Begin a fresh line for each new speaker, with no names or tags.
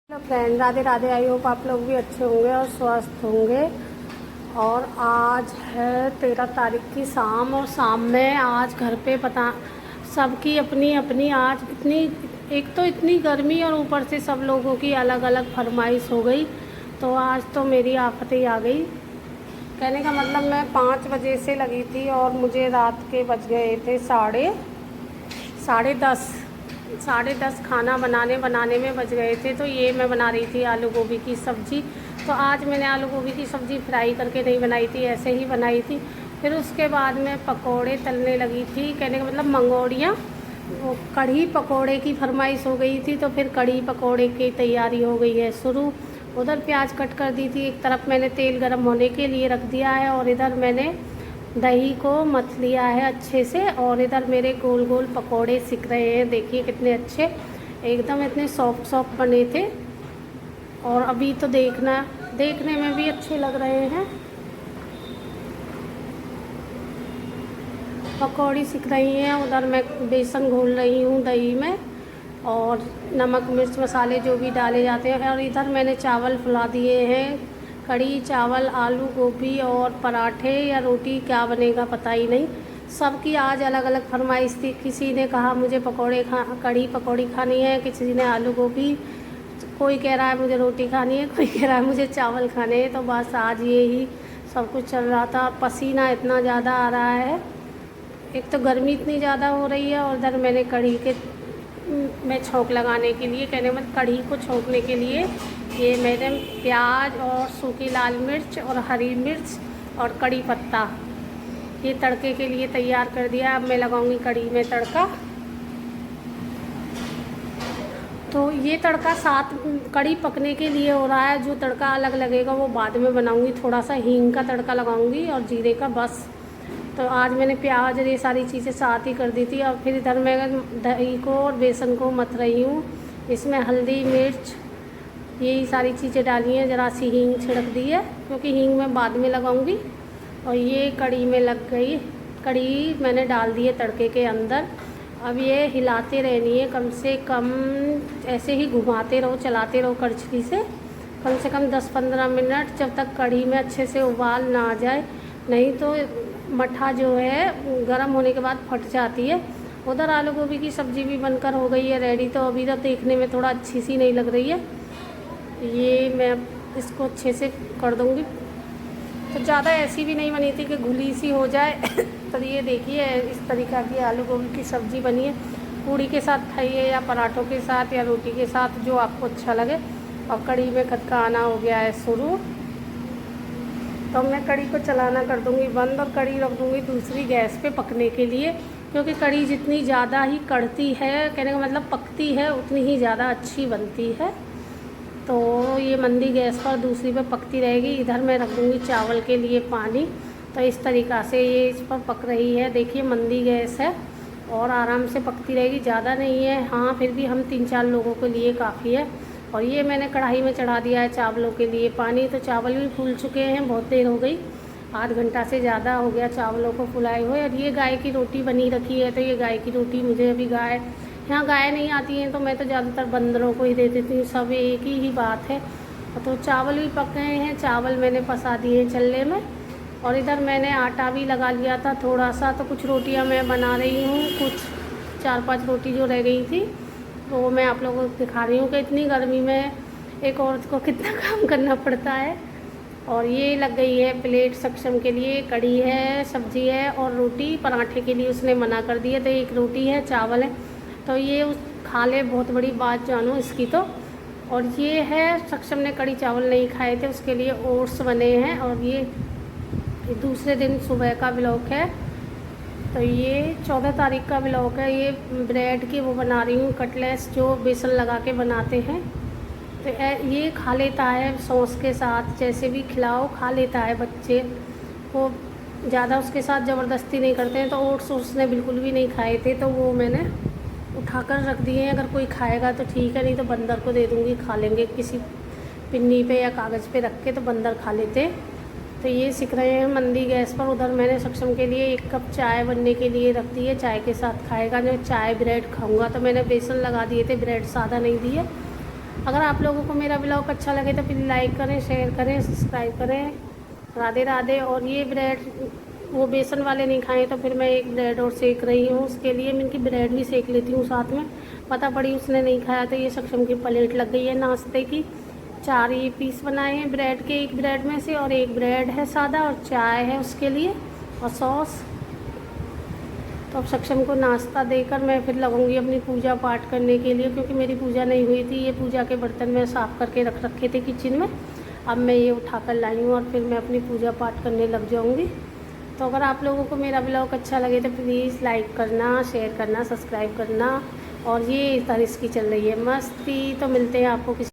Hello friend, Radhe Radhe. I hope आप लोग भी अच्छे होंगे और स्वस्थ होंगे। और आज है 13 तारीख की शाम, और शाम में आज घर पे पता सबकी अपनी अपनी आज इतनी, एक तो इतनी गर्मी और ऊपर से सब लोगों की अलग अलग फरमाइश हो गई। तो आज तो मेरी आफत ही आ गई। कहने का मतलब मैं 5 बजे से लगी थी और मुझे रात के बज गए थे साढ़े दस। 10:30 खाना बनाने में बज गए थे। तो ये मैं बना रही थी आलू गोभी की सब्ज़ी। तो आज मैंने आलू गोभी की सब्ज़ी फ्राई करके नहीं बनाई थी, ऐसे ही बनाई थी। फिर उसके बाद मैं पकोड़े तलने लगी थी। कहने का मतलब मंगोड़ियाँ, वो कढ़ी पकोड़े की फरमाइश हो गई थी। तो फिर कढ़ी पकोड़े की तैयारी हो गई है शुरू। उधर प्याज कट कर दी थी, एक तरफ मैंने तेल गरम होने के लिए रख दिया है, और इधर मैंने दही को मथ लिया है अच्छे से। और इधर मेरे गोल गोल पकोड़े सिक रहे हैं, देखिए कितने अच्छे, एकदम इतने सॉफ्ट सॉफ्ट बने थे। और अभी तो देखने में भी अच्छे लग रहे हैं। पकौड़ी सिक रही हैं, उधर मैं बेसन घोल रही हूँ दही में, और नमक मिर्च मसाले जो भी डाले जाते हैं। और इधर मैंने चावल फुला दिए हैं, कढ़ी चावल आलू गोभी और पराठे या रोटी, क्या बनेगा पता ही नहीं। सबकी आज अलग अलग फरमाइश थी। किसी ने कहा मुझे कढ़ी पकौड़ी खानी है, किसी ने आलू गोभी, कोई कह रहा है मुझे रोटी खानी है, कोई कह रहा है मुझे चावल खाने हैं। तो बस आज ये ही सब कुछ चल रहा था। पसीना इतना ज़्यादा आ रहा है, एक तो गर्मी इतनी ज़्यादा हो रही है, और इधर मैंने कढ़ी के में छौंक लगाने के लिए, कहने मतलब कढ़ी को छौंकने के लिए, ये मैंने प्याज और सूखी लाल मिर्च और हरी मिर्च और कड़ी पत्ता ये तड़के के लिए तैयार कर दिया। अब मैं लगाऊंगी कढ़ी में तड़का। तो ये तड़का साथ कढ़ी पकने के लिए हो रहा है, जो तड़का अलग लगेगा वो बाद में बनाऊंगी। थोड़ा सा हींग का तड़का लगाऊंगी और जीरे का, बस। तो आज मैंने प्याज और ये सारी चीज़ें साथ ही कर दी थी। और फिर इधर मैं दही को और बेसन को मथ रही हूँ। इसमें हल्दी मिर्च यही सारी चीज़ें डाली हैं, ज़रा सी हींग छिड़क दी है क्योंकि हींग मैं बाद में लगाऊंगी। और ये कढ़ी में लग गई, कढ़ी मैंने डाल दी है तड़के के अंदर। अब ये हिलाते रहनी है कम से कम, ऐसे ही घुमाते रहो, चलाते रहो करछी से कम 10-15 मिनट, जब तक कढ़ी में अच्छे से उबाल ना आ जाए। नहीं तो मट्ठा जो है गर्म होने के बाद फट जाती है। उधर आलू गोभी की सब्ज़ी भी बनकर हो गई है रेडी। तो अभी तक देखने में थोड़ा अच्छी सी नहीं लग रही है, ये मैं इसको अच्छे से कर दूँगी। तो ज़्यादा ऐसी भी नहीं बनी थी कि घुली सी हो जाए। तो ये देखिए इस तरीक़ा की आलू गोभी की सब्ज़ी बनी है। पूड़ी के साथ खाइए या पराठों के साथ या रोटी के साथ, जो आपको अच्छा लगे। और कढ़ी में खदका आना हो गया है शुरू। तो मैं कढ़ी को चलाना कर दूँगी बंद, और कढ़ी रख दूँगी दूसरी गैस पे पकने के लिए, क्योंकि कढ़ी जितनी ज़्यादा ही कढ़ती है, कहने का मतलब पकती है, उतनी ही ज़्यादा अच्छी बनती है। तो ये मंदी गैस पर दूसरी पे पकती रहेगी। इधर मैं रख दूँगी चावल के लिए पानी। तो इस तरीक़ा से ये इस पर पक रही है, देखिए मंदी गैस है और आराम से पकती रहेगी, ज़्यादा नहीं है। हाँ, फिर भी हम 3-4 लोगों के लिए काफ़ी है। और ये मैंने कढ़ाई में चढ़ा दिया है चावलों के लिए पानी। तो चावल भी फूल चुके हैं, बहुत देर हो गई, आध घंटा से ज़्यादा हो गया चावलों को फुलाए हुए। और ये गाय की रोटी बनी रखी है, तो ये गाय की रोटी मुझे अभी यहाँ गाय नहीं आती हैं, तो मैं तो ज़्यादातर बंदरों को ही दे देती हूँ, सब एक ही बात है। तो चावल भी पक गए हैं, चावल मैंने पसा दिए चल्ले में। और इधर मैंने आटा भी लगा लिया था थोड़ा सा। तो कुछ रोटियाँ मैं बना रही हूँ, कुछ 4-5 रोटी जो रह गई थी, तो वो मैं आप लोगों को दिखा रही हूँ कि इतनी गर्मी में एक औरत को कितना काम करना पड़ता है। और ये लग गई है प्लेट सक्षम के लिए, कढ़ी है, सब्ज़ी है और रोटी। पराठे के लिए उसने मना कर दिया, तो एक रोटी है, चावल है। तो ये उस खा ले, बहुत बड़ी बात जानो इसकी तो। और ये है सक्षम ने कढ़ी चावल नहीं खाए थे, उसके लिए ओट्स बने हैं। और ये दूसरे दिन सुबह का ब्लॉग है। तो ये 14 तारीख का ब्लॉग है। ये ब्रेड की वो बना रही हूँ, कटलेट्स जो बेसन लगा के बनाते हैं। तो ये खा लेता है सॉस के साथ, जैसे भी खिलाओ खा लेता है। बच्चे को ज़्यादा उसके साथ ज़बरदस्ती नहीं करते हैं। तो ओट्स उसने बिल्कुल भी नहीं खाए थे, तो वो मैंने उठाकर रख दिए हैं। अगर कोई खाएगा तो ठीक है, नहीं तो बंदर को दे दूँगी, खा लेंगे किसी पिन्नी पे या कागज़ पे रख के, तो बंदर खा लेते। तो ये सिक रहे हैं मंदी गैस पर। उधर मैंने सक्षम के लिए 1 कप चाय बनने के लिए रख दी है, चाय के साथ खाएगा। जो चाय ब्रेड खाऊंगा, तो मैंने बेसन लगा दिए थे, ब्रेड सादा नहीं दिए। अगर आप लोगों को मेरा ब्लॉग अच्छा लगे तो प्लीज़ लाइक करें, शेयर करें, सब्सक्राइब करें। राधे राधे। और ये ब्रेड वो बेसन वाले नहीं खाए तो फिर मैं एक ब्रेड और सेक रही हूँ, उसके लिए मैं इनकी ब्रेड भी सेक लेती हूँ साथ में। पता पड़ी उसने नहीं खाया तो ये सक्षम की प्लेट लग गई है नाश्ते की। 4 ये पीस बनाए हैं ब्रेड के, एक ब्रेड में से, और एक ब्रेड है सादा और चाय है उसके लिए और सॉस। तो अब सक्षम को नाश्ता देकर मैं फिर लगूंगी अपनी पूजा पाठ करने के लिए, क्योंकि मेरी पूजा नहीं हुई थी। ये पूजा के बर्तन मैं साफ़ करके रख रखे थे किचन में, अब मैं ये उठा कर लाई हूँ और फिर मैं अपनी पूजा पाठ करने लग जाऊँगी। तो अगर आप लोगों को मेरा ब्लॉग अच्छा लगे तो प्लीज़ लाइक करना, शेयर करना, सब्सक्राइब करना। और ये इस तरह इसकी चल रही है मस्ती। तो मिलते हैं आपको किसी